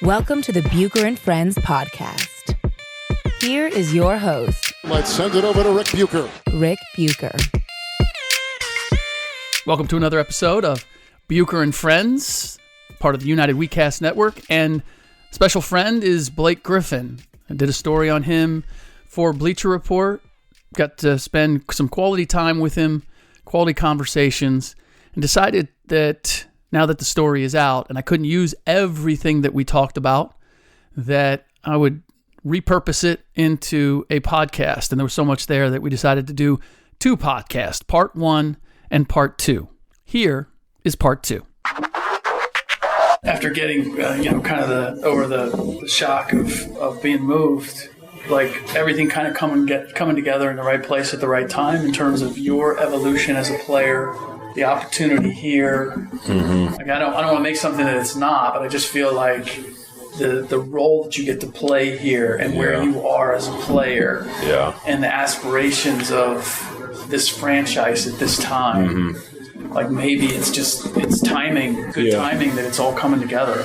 Welcome to the Bucher and Friends podcast. Here is your host. Let's send it over to Rick Bucher. Rick Bucher. Welcome to another episode of Bucher and Friends, part of the United WeCast Network. And special friend is Blake Griffin. I did a story on him for Bleacher Report. Got to spend some quality time with him, quality conversations, and decided that now that the story is out and I couldn't use everything that we talked about, that I would repurpose it into a podcast. And there was so much there that we decided to do two podcasts, part one and part two. Here is part two. After getting, kind of the shock of being moved, like everything kind of coming together in the right place at the right time in terms of your evolution as a player, the opportunity here. Mm-hmm. Like I don't want to make something that it's not, but I just feel like the role that you get to play here and where you are as a player, and the aspirations of this franchise at this time. Mm-hmm. Like maybe it's timing, good timing that it's all coming together.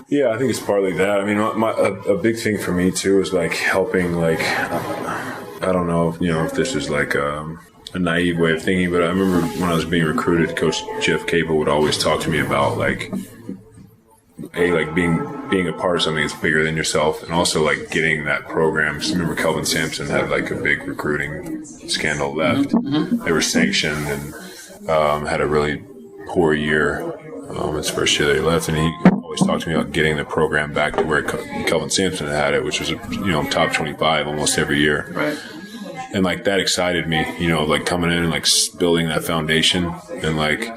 Yeah, I think it's partly that. I mean, a big thing for me too is like helping. Like, I don't know, if this is like a naive way of thinking, but I remember when I was being recruited, Coach Jeff Capel would always talk to me about like being a part of something that's bigger than yourself, and also like getting that program. So remember, Kelvin Sampson had like a big recruiting scandal left. Mm-hmm. They were sanctioned and had a really poor year. His first year that he left, and he always talked to me about getting the program back to where Kelvin Sampson had it, which was top 25 almost every year. Right. And like that excited me, like coming in and like building that foundation. And like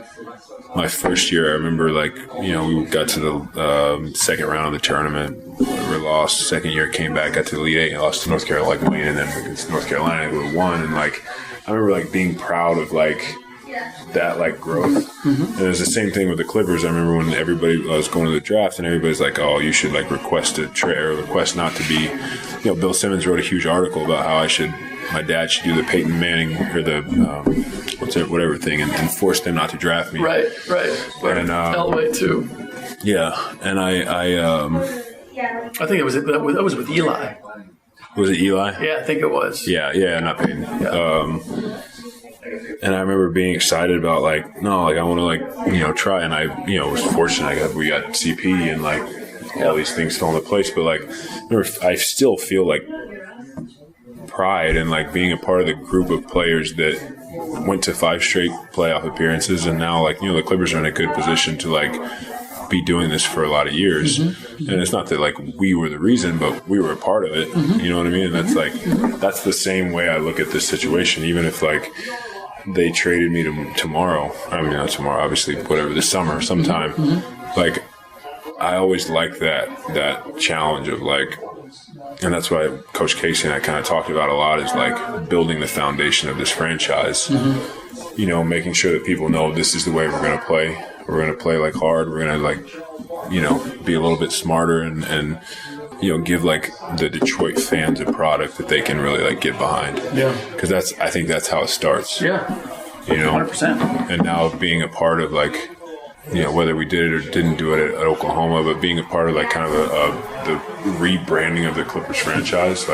my first year, I remember like, we got to the second round of the tournament. We lost. Second year, came back, got to the Elite Eight, and lost to North Carolina, like winning, and then against North Carolina, we would have won. And like, I remember like being proud of like that like growth. Mm-hmm. And it was the same thing with the Clippers. I remember when I was going to the draft and everybody's like, oh, you should like request not to be, Bill Simmons wrote a huge article about how my dad should do the Peyton Manning or the whatever thing and force them not to draft me. Right. And Elway too. Yeah, and I think it was with Eli. Was it Eli? Yeah, I think it was. Yeah, not Peyton. Yeah. And I remember being excited about I want to try. And I, was fortunate. We got CP and all these things fell into place. But I still feel like pride in being a part of the group of players that went to 5 straight playoff appearances. And now the Clippers are in a good position to be doing this for a lot of years. Mm-hmm. And it's not that we were the reason, but we were a part of it. Mm-hmm. You know what I mean? And that's the same way I look at this situation, even if they traded me tomorrow. I mean, not tomorrow, obviously, whatever, this summer, sometime. Mm-hmm. I always like that challenge of and that's why Coach Casey and I kind of talked about a lot is building the foundation of this franchise. Mm-hmm. Making sure that people know this is the way we're going to play. We're going to play hard. We're going to be a little bit smarter and give the Detroit fans a product that they can really get behind. Yeah. Because I think that's how it starts. Yeah. 100%. And now being a part of whether we did it or didn't do it at Oklahoma, but being a part of kind of the rebranding of the Clippers franchise,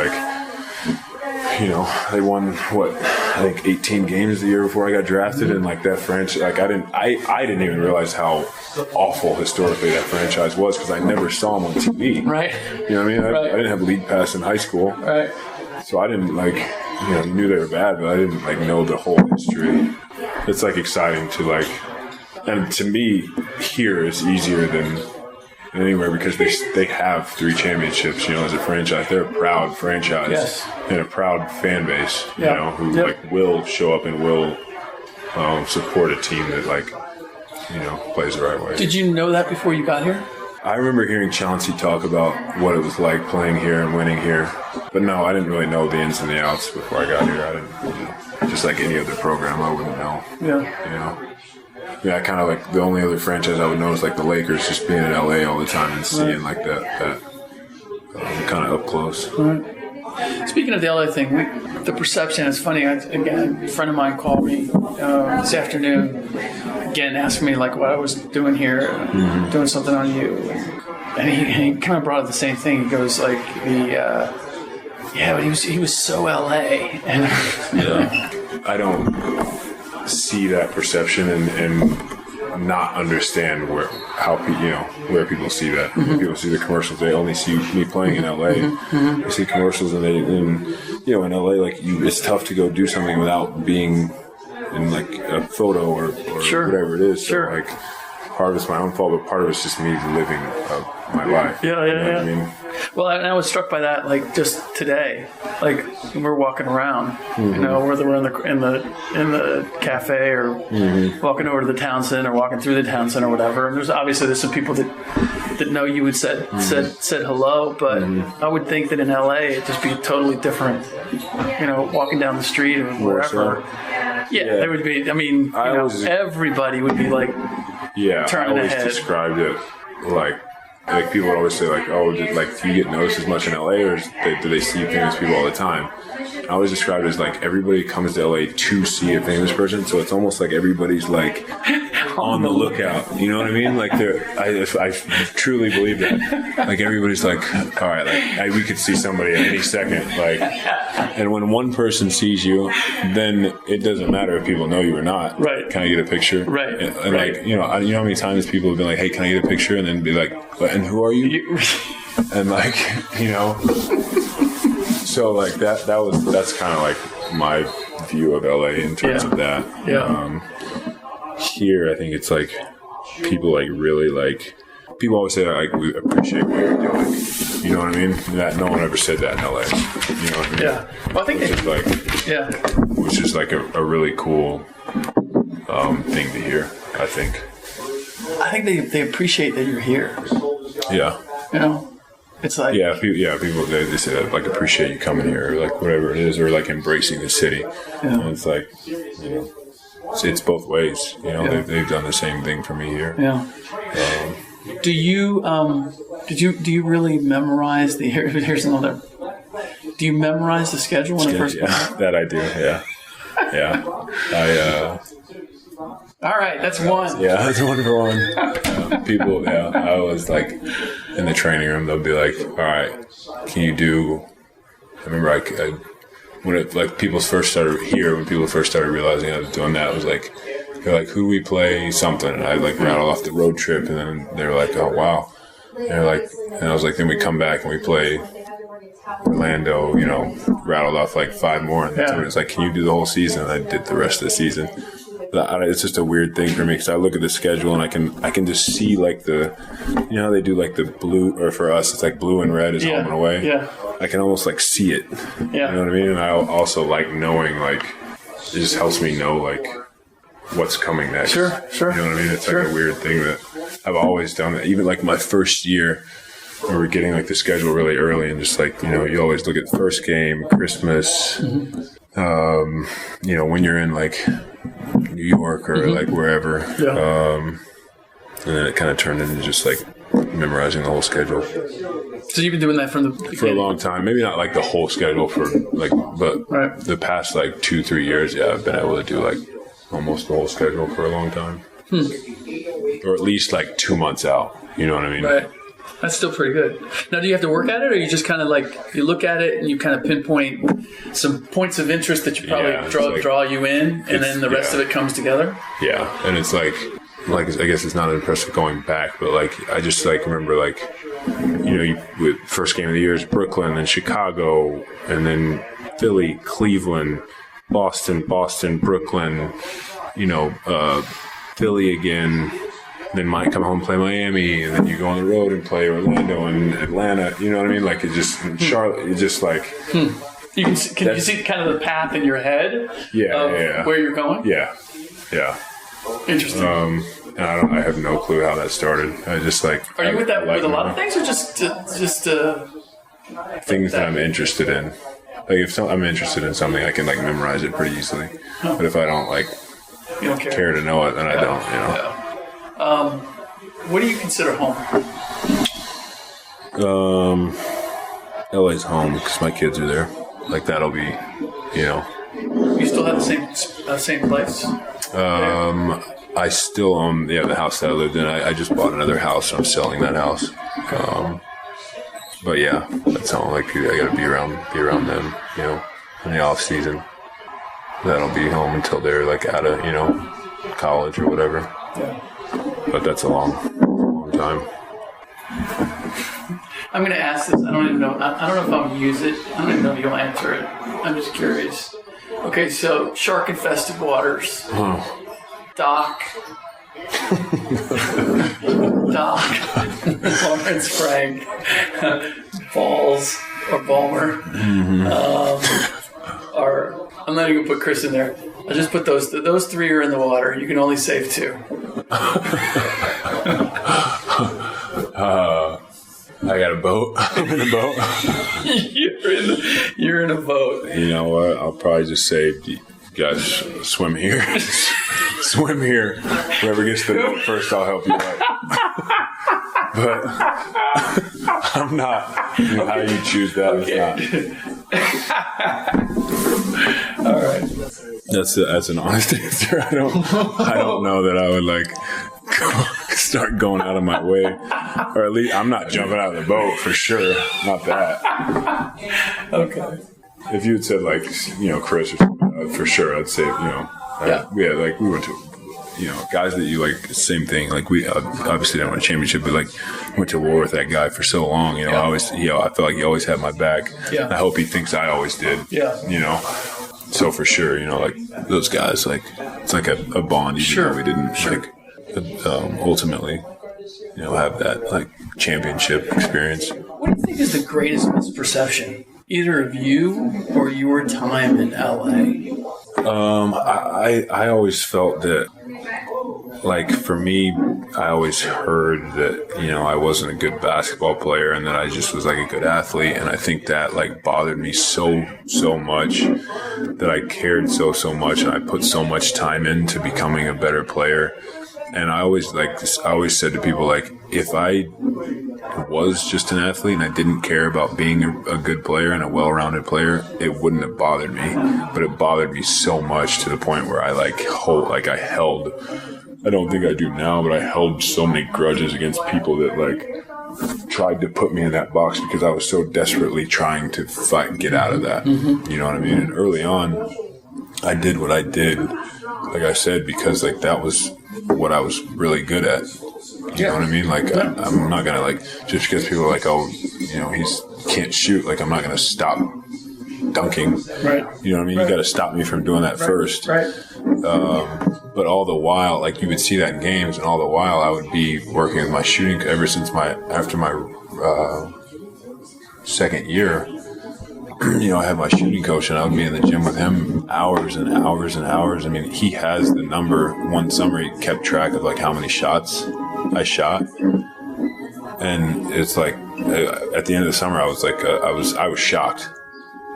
they won I think 18 games the year before I got drafted, and that franchise, I didn't even realize how awful historically that franchise was because I never saw them on TV. Right. You know what I mean? Right. I didn't have league pass in high school. Right. So I didn't knew they were bad, but I didn't know the whole history. It's exciting to and to me here is easier than anywhere because they have 3 championships, as a franchise. They're a proud franchise and a proud fan base, who will show up and will support a team that plays the right way. Did you know that before you got here? I remember hearing Chauncey talk about what it was like playing here and winning here, but no, I didn't really know the ins and the outs before I got here. I didn't, just like any other program, I wouldn't know. Yeah. Yeah, kind of the only other franchise I would know is the Lakers, just being in LA all the time and seeing that kind of up close. Right. Speaking of the LA thing, the perception is funny. Again, a friend of mine called me this afternoon, again, asking me what I was doing here, doing something on you. and he kind of brought up the same thing. He goes like but he was so LA, and I don't see that perception and not understand where people see that. When people see the commercials, they only see me playing in LA. They see commercials, and in LA, like it's tough to go do something without being in like a photo or whatever it is. So like part of it's my own fault, but part of it's just me living my life. Yeah. I mean, well, and I was struck by that, like just today, like when we're walking around, whether we're in the cafe or walking over to the town center or walking through the town center or whatever. And there's some people that know you and said hello, but I would think that in LA it'd just be totally different. Walking down the street or wherever. There would be. I mean, everybody would be like, turning I always ahead. Described it like people would always say like, oh, do you get noticed as much in LA, or do they see famous people all the time? I always describe it as like everybody comes to LA to see a famous person, so it's almost like everybody's like on the lookout. You know what I mean? Like I truly believe that. Like everybody's like, all right, like we could see somebody at any second. Like, and when one person sees you, then it doesn't matter if people know you or not. Right? Can I get a picture? Right. And like how many times people have been like, hey, can I get a picture? And then be like, and who are you? And like so like that's kind of like my view of LA in terms of that. Here I think it's like people like really like people always say like we appreciate what you're doing. You know what I mean? That no one ever said that in LA. You know what I mean? Yeah. Well, I think which is like a really cool thing to hear. I think they appreciate that you're here. Yeah. It's like people they say that, like appreciate you coming here, or like whatever it is, or like embracing the city. And it's like it's both ways. They've done the same thing for me here. Yeah. Do you do you really memorize the? Here's another. Do you memorize the schedule when it first? Yeah, that I do. Yeah. All right, that's one. Yeah, that's one for one. People, I was like in the training room. They'll be like, "All right, can you do?" I remember when people first started realizing I was doing that. I was like, they're like, "Who do we play?" Something, and I like rattled off the road trip, and then they were like, "Oh wow," and they're like, and I was like, then we come back and we play Orlando. Rattled off like 5 more, and it's like, "Can you do the whole season?" And I did the rest of the season. It's just a weird thing for me because I look at the schedule and I can just see like how they do like the blue, or for us it's like blue and red is home and away. Yeah. I can almost like see it. Yeah. You know what I mean? And I also like knowing like it just helps me know like what's coming next. Sure. You know what I mean? It's like a weird thing that I've always done. That even like my first year, we were getting like the schedule really early, and just like you always look at first game, Christmas. When you're in like New York or like wherever. And then it kind of turned into just like memorizing the whole schedule. So you've been doing that from the beginning? For a long time. Maybe not like the whole schedule but the past like 2-3 years, I've been able to do like almost the whole schedule for a long time. Or at least like 2 months out. You know what I mean? Right. That's still pretty good. Now, do you have to work at it, or you just kind of like you look at it and you kind of pinpoint some points of interest that you probably draw you in, and then the rest of it comes together? Yeah, and it's like I guess it's not impressive going back, but like I just like remember like with first game of the year is Brooklyn, then Chicago, and then Philly, Cleveland, Boston, Brooklyn, Philly again. Then might come home and play Miami, and then you go on the road and play Orlando and Atlanta. You know what I mean? Like it just Charlotte. It's just like you can you see kind of the path in your head? Where you're going? Yeah. Interesting. And I have no clue how that started. I just like. Are you with that with a lot of things, or just things that I'm interested in? Like if I'm interested in something, I can like memorize it pretty easily. But if I don't you don't care to know it, then I don't. What do you consider home? LA's home because my kids are there. Like that'll be, You still have the same place? I still own the house that I lived in. I just bought another house and I'm selling that house. But yeah, that's all. Like I got to be around them, you know, in the off season. Then I'll be home until they're like out of, you know, college or whatever. Yeah. But that's a long time. I'm going to ask this. I don't even know. I don't know if I'll use it. I don't even know if you'll answer it. I'm just curious. Okay, so shark-infested waters. Doc, Lawrence Frank, Balls, or Ballmer. I'm not even going to put Chris in there. I'll just put those three are in the water. You can only save two. I got a boat. I'm in a boat. You're in a boat. You know what? I'll probably just say, you guys swim here. Swim here. Whoever gets the boat first, I'll help you out. But I'm not. You know, how you choose that is not. All right. That's an honest answer. I don't know that I would like start going out of my way, or at least I'm not jumping out of the boat for sure. Not that. Okay. If you had said like, you know, Chris or something, for sure I'd say, you know, we went to, you know, guys that you like, same thing. Like we obviously didn't win a championship, but like went to war with that guy for so long. You know, I felt like he always had my back. Yeah. I hope he thinks I always did. Yeah. You know. So for sure, you know, like those guys, like it's like a bond. Even though we didn't like ultimately, you know, have that like championship experience. What do you think is the greatest misperception, either of you or your time in LA? I always felt that, like, for me, I always heard that, you know, I wasn't a good basketball player and that I just was like a good athlete. And I think that like bothered me so much, that I cared so much, and I put so much time into becoming a better player. And I always said to people, like, if I was just an athlete and I didn't care about being a good player and a well-rounded player, it wouldn't have bothered me. But it bothered me so much to the point where I held, I don't think I do now, but I held so many grudges against people that like tried to put me in that box because I was so desperately trying to fight and get out of that. Mm-hmm. You know what I mean? And early on, I did what I did, like I said, because like that was what I was really good at. You know what I mean? Like, I'm not going to, like, just because people are like, oh, you know, can't shoot, like, I'm not going to stop dunking. Right. You know what I mean? Right. You got to stop me from doing that first. Right. But all the while, like, you would see that in games, and all the while I would be working with my shooting after my second year. You know, I had my shooting coach, and I would be in the gym with him hours and hours and hours. I mean, he has the number. One summer, he kept track of like how many shots I shot, and it's like at the end of the summer, I was like, I was shocked.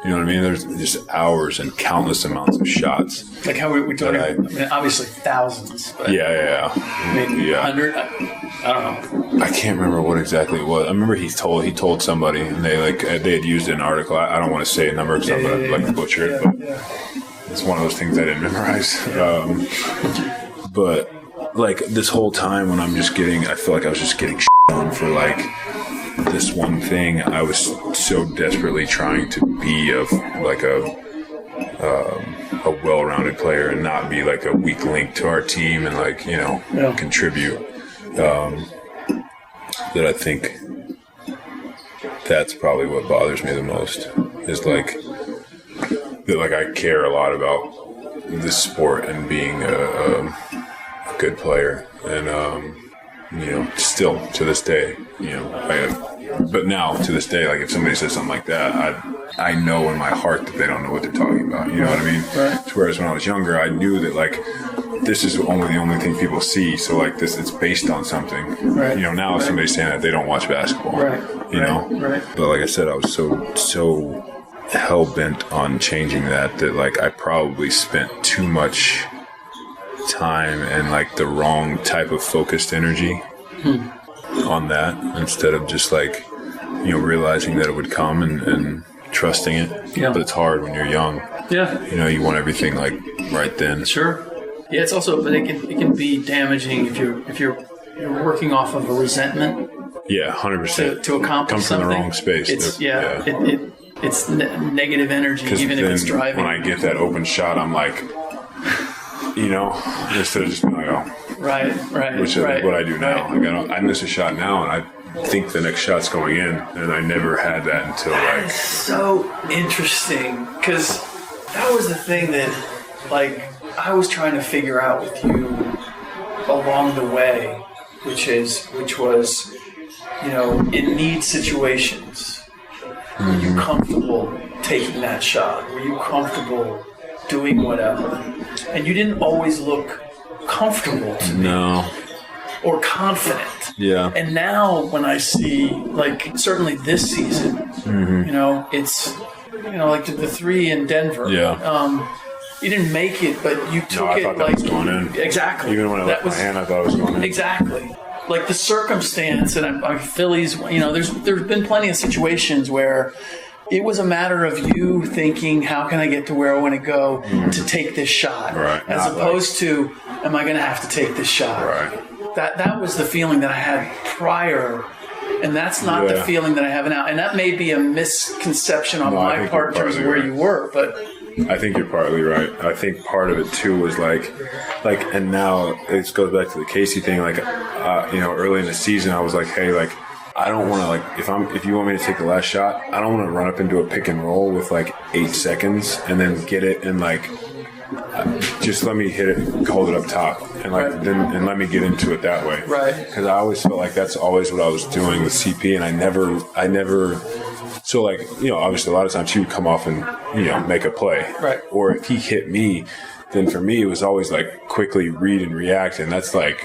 You know what I mean? There's just hours and countless amounts of shots. Like how we talking? I mean, obviously thousands. But I mean, 100. I don't know. I can't remember what exactly it was. I remember he told somebody, and they had used an article. I don't want to say a number because I'm going to butcher it, but it's one of those things I didn't memorize. But like this whole time when I feel like I was just getting on for like this one thing. I was so desperately trying to be a well-rounded player and not be like a weak link to our team and like, you know, contribute. That I think that's probably what bothers me the most is like that, like I care a lot about this sport and being a good player, and you know, still to this day, you know, but now to this day, like if somebody says something like that, I know in my heart that they don't know what they're talking about. You know what I mean? Right. Whereas when I was younger, I knew that like this is the only thing people see. So like this, it's based on something. Right. You know, now if somebody's saying that, they don't watch basketball. Right. You know. Right. But like I said, I was so hell bent on changing that like I probably spent too much time and like the wrong type of focused energy on that instead of just like, you know, realizing that it would come and trusting it. Yeah. But it's hard when you're young. Yeah. You know, you want everything like right then. Sure. Yeah, it's also, but it can be damaging if you're working off of a resentment. Yeah, 100%. To accomplish Come from something. the wrong space. It's it's negative energy, even if it's driving. When I get that open shot, I'm like, instead of just being like, oh. Right. Which is what I do now. Like I miss a shot now, and I think the next shot's going in, and I never had that until like. It's so interesting, because that was the thing that, like, I was trying to figure out with you along the way, which was, in need situations, were you comfortable taking that shot? Were you comfortable doing whatever? And you didn't always look comfortable to me. No. Or confident. Yeah. And now when I see, like, certainly this season, it's, like the 3 in Denver. Yeah. You didn't make it, but you took it like like. That was going in. Exactly. Even when I left my hand, I thought it was going in. Exactly. Like the circumstance, and Phillies, there's been plenty of situations where it was a matter of you thinking, how can I get to where I want to go to take this shot? Right. As opposed to, am I going to have to take this shot? Right. That was the feeling that I had prior, and that's not the feeling that I have now. And that may be a misconception on my part in terms of where you were, but I think you're partly right. I think part of it too was like, and now it goes back to the Casey thing. Like, early in the season, I was like, hey, like, I don't want to, like, if you want me to take the last shot, I don't want to run up into a pick and roll with like 8 seconds and then get it and like, just let me hit it, hold it up top, and then let me get into it that way. Right. Because I always felt like that's always what I was doing with CP, and I never. So, like, obviously a lot of times he would come off and, make a play. Right. Or if he hit me, then for me it was always like quickly read and react, and that's a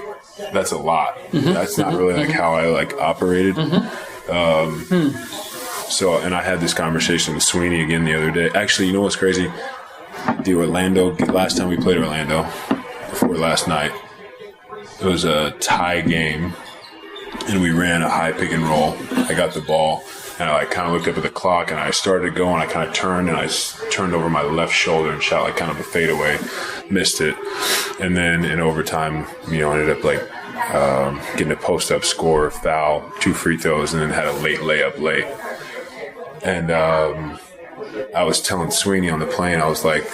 lot. Mm-hmm. That's not really like how I like operated. Mm-hmm. So, and I had this conversation with Sweeney again the other day. Actually, you know what's crazy? Last time we played Orlando, before last night, it was a tie game, and we ran a high pick and roll. I got the ball, and I kind of looked up at the clock, and I started to go, and I kind of turned, and I turned over my left shoulder and shot like kind of a fadeaway, missed it, and then in overtime, ended up like getting a post-up score, foul, 2 free throws, and then had a late layup late. And I was telling Sweeney on the plane, I was like,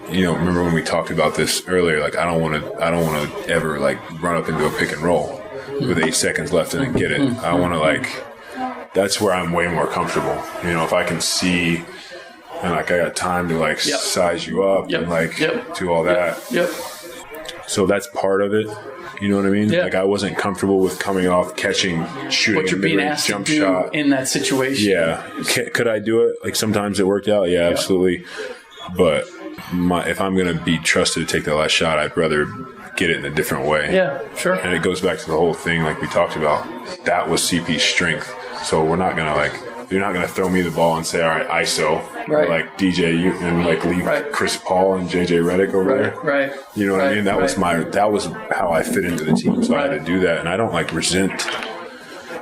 remember when we talked about this earlier? Like, I don't want to ever like run up into a pick and roll with 8 seconds left and then get it. I want to that's where I'm way more comfortable. If I can see and like I got time to like size you up and like do all that. Yep. So that's part of it. You know what I mean? Yeah. Like I wasn't comfortable with coming off, catching, shooting, what you're being asked jump to do shot in that situation. Yeah. Could I do it? Like sometimes it worked out. Yeah, absolutely. But if I'm going to be trusted to take the last shot, I'd rather get it in a different way. Yeah, sure. And it goes back to the whole thing like we talked about. That was CP's strength. So we're not going to you're not going to throw me the ball and say, all right, ISO. Right. Or like DJ, and like leave Chris Paul and JJ Redick over there. Right. You know what I mean? That was how I fit into the team. So I had to do that. And I don't like resent.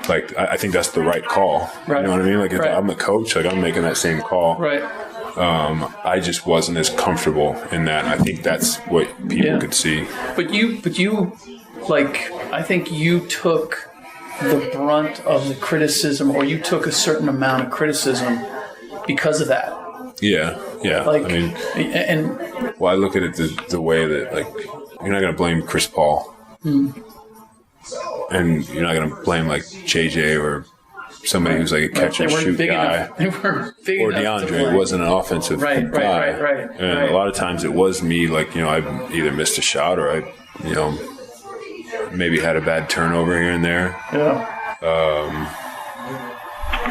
Like, I think that's the right call. Right. You know what I mean? Like, if I'm the coach, like I'm making that same call. Right. I just wasn't as comfortable in that. I think that's what people could see. But you, like, I think you took the brunt of the criticism, or you took a certain amount of criticism because of that. Yeah. Like, I mean, and I look at it the way that, like, you're not going to blame Chris Paul. And you're not going to blame, like, JJ or somebody who's like a catch and shoot guy. They weren't big or enough. Or DeAndre wasn't an offensive guy. Right. And a lot of times it was me, like, I either missed a shot or I, maybe had a bad turnover here and there. Yeah.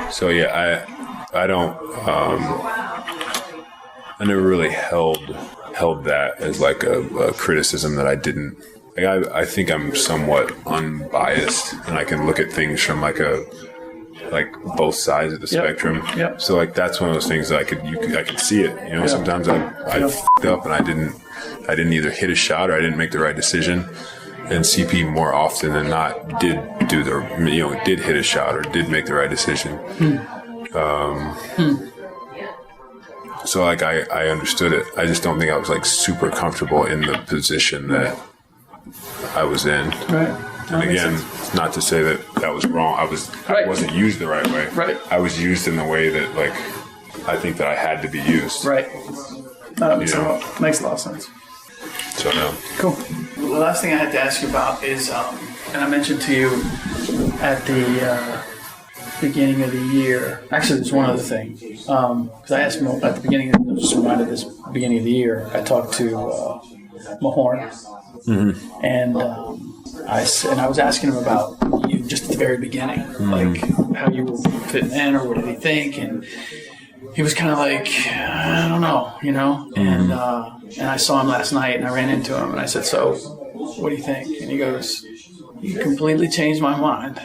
So yeah, I don't, I never really held that as like a criticism that I didn't. Like I think I'm somewhat unbiased, and I can look at things from like both sides of the spectrum. Yep. So like that's one of those things that I could see it. Sometimes I f***ed up and I didn't either hit a shot or I didn't make the right decision. And CP more often than not did hit a shot or did make the right decision. So like I understood it. I just don't think I was like super comfortable in the position that I was in. Right. And again, not to say that was wrong. I wasn't used the right way. Right. I was used in the way that like I think that I had to be used. Right. That makes a lot of sense. So no. Cool. The last thing I had to ask you about is, and I mentioned to you at the beginning of the year. Actually, there's one other thing. Because I asked him at the beginning, just reminded this beginning of the year, I talked to Mahorn. Mm-hmm. And I was asking him about you just at the very beginning, like how you were fitting in or what did he think, and he was kind of like, I don't know, and I saw him last night and I ran into him and I said, so what do you think? And he goes, you completely changed my mind.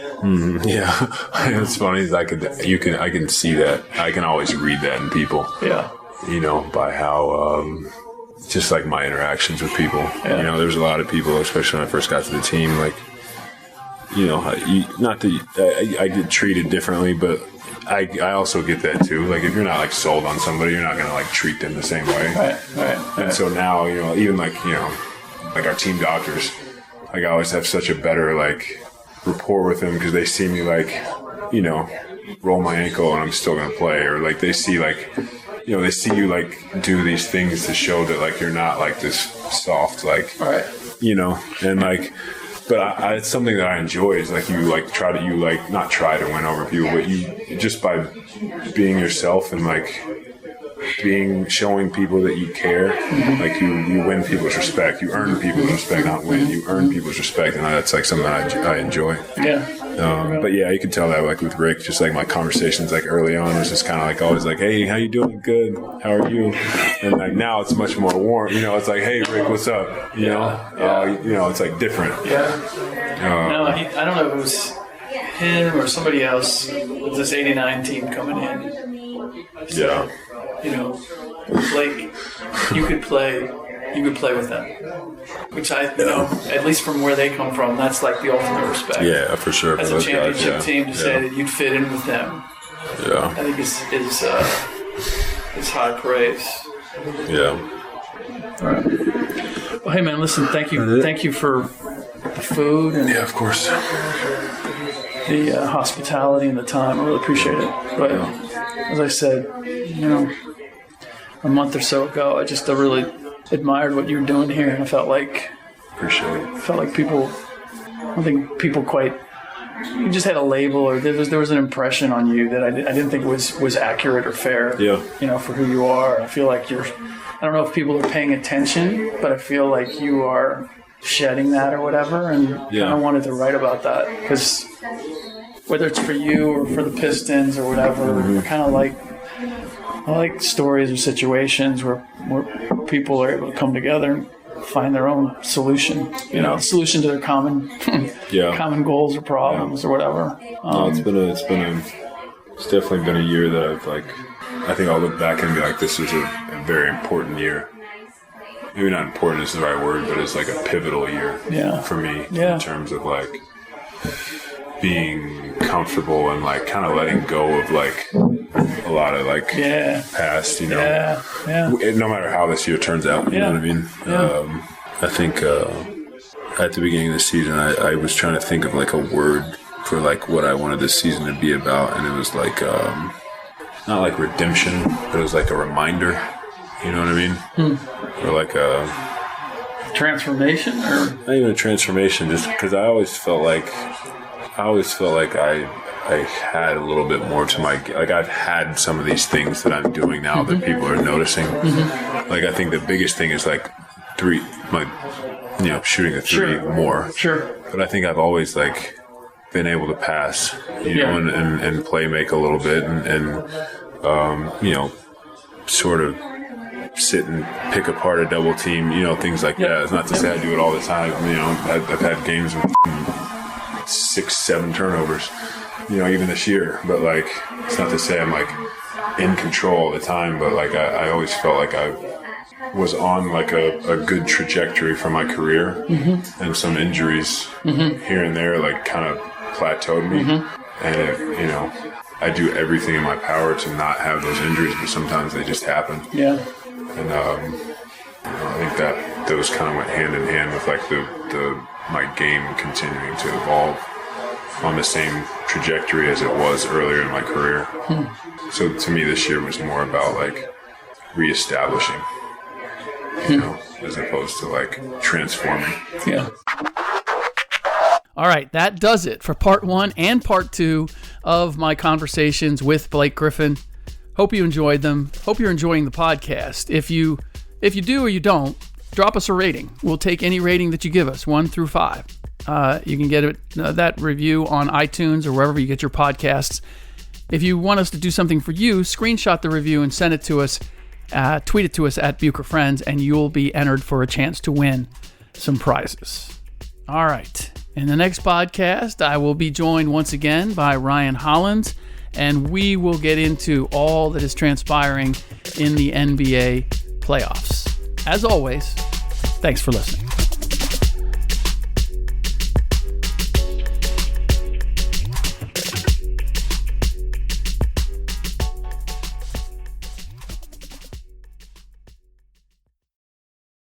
Yeah, it's funny. I can see that. I can always read that in people. Yeah, by how. Just like my interactions with people, there's a lot of people, especially when I first got to the team, like, not that I get treated differently, but I also get that too. Like if you're not like sold on somebody, you're not going to like treat them the same way. Right. And so now, even like, like our team doctors, like I always have such a better like rapport with them because they see me like, roll my ankle and I'm still going to play, or like they see like, they see you like do these things to show that like you're not like this soft, like, right. And like, but it's something that I enjoy is like you like not try to win over people, but you just by being yourself and like showing people that you care, like you win people's respect, you earn people's respect, not win, you earn people's respect, and that's like something I enjoy. Yeah. But yeah, you can tell that like with Rick, just like my conversations like early on was just kind of like always like, hey, how you doing? Good. How are you? And like now it's much more warm. It's like, hey, Rick, what's up? It's like different. Yeah. No, I don't know if it was him or somebody else with this '89 team coming in. Yeah. Blake, you could play with them, which at least from where they come from, that's like the ultimate respect. Yeah, for sure. As a championship team to say that you'd fit in with them, I think is high praise. Yeah. All right. Well, hey man, listen, thank you for the food and of course the hospitality and the time. I really appreciate it. But as I said, a month or so ago, I just really admired what you were doing here, and I felt like people, I don't think people quite, you just had a label, or there was an impression on you that I didn't think was accurate or fair. For who you are. I feel like I don't know if people are paying attention, but I feel like you are shedding that or whatever, and I wanted to write about that because whether it's for you or for the Pistons or whatever, I like stories or situations where people are able to come together and find their own solution, solution to their common goals or problems or whatever. It's definitely been a year that I've like, I think I'll look back and be like, this was a very important year. Maybe not important is the right word, but it's like a pivotal year for me in terms of like being comfortable and like kind of letting go of like a lot of like past, no matter how this year turns out, you know what I mean? I think at the beginning of the season, I was trying to think of like a word for like what I wanted this season to be about, and it was like not like redemption, but it was like a reminder. You know what I mean? Or like a transformation, or not even a transformation. Just because I always felt like I had a little bit more to my, like I've had some of these things that I'm doing now that people are noticing. Like I think the biggest thing is like shooting a three more. Sure. But I think I've always like been able to pass, and play make a little bit and sort of sit and pick apart a double team, things like that. It's not to say I do it all the time. I've had games with 6-7 turnovers, even this year. But like, it's not to say I'm like in control all the time. But like, I always felt like I was on like a good trajectory for my career, and some injuries here and there like kind of plateaued me, and it, I do everything in my power to not have those injuries, but sometimes they just happen. Yeah. And I think that those kind of went hand in hand with like my game continuing to evolve on the same trajectory as it was earlier in my career. So to me, this year was more about like reestablishing, as opposed to like transforming. Yeah. All right, that does it for part 1 and part 2 of my conversations with Blake Griffin. Hope you enjoyed them. Hope you're enjoying the podcast. If you do or you don't, drop us a rating. We'll take any rating that you give us, 1 through 5. You can get that review on iTunes or wherever you get your podcasts. If you want us to do something for you, screenshot the review and send it to us. Tweet it to us at Bucher Friends, and you'll be entered for a chance to win some prizes. All right. In the next podcast, I will be joined once again by Ryan Hollins, and we will get into all that is transpiring in the NBA playoffs. As always, thanks for listening.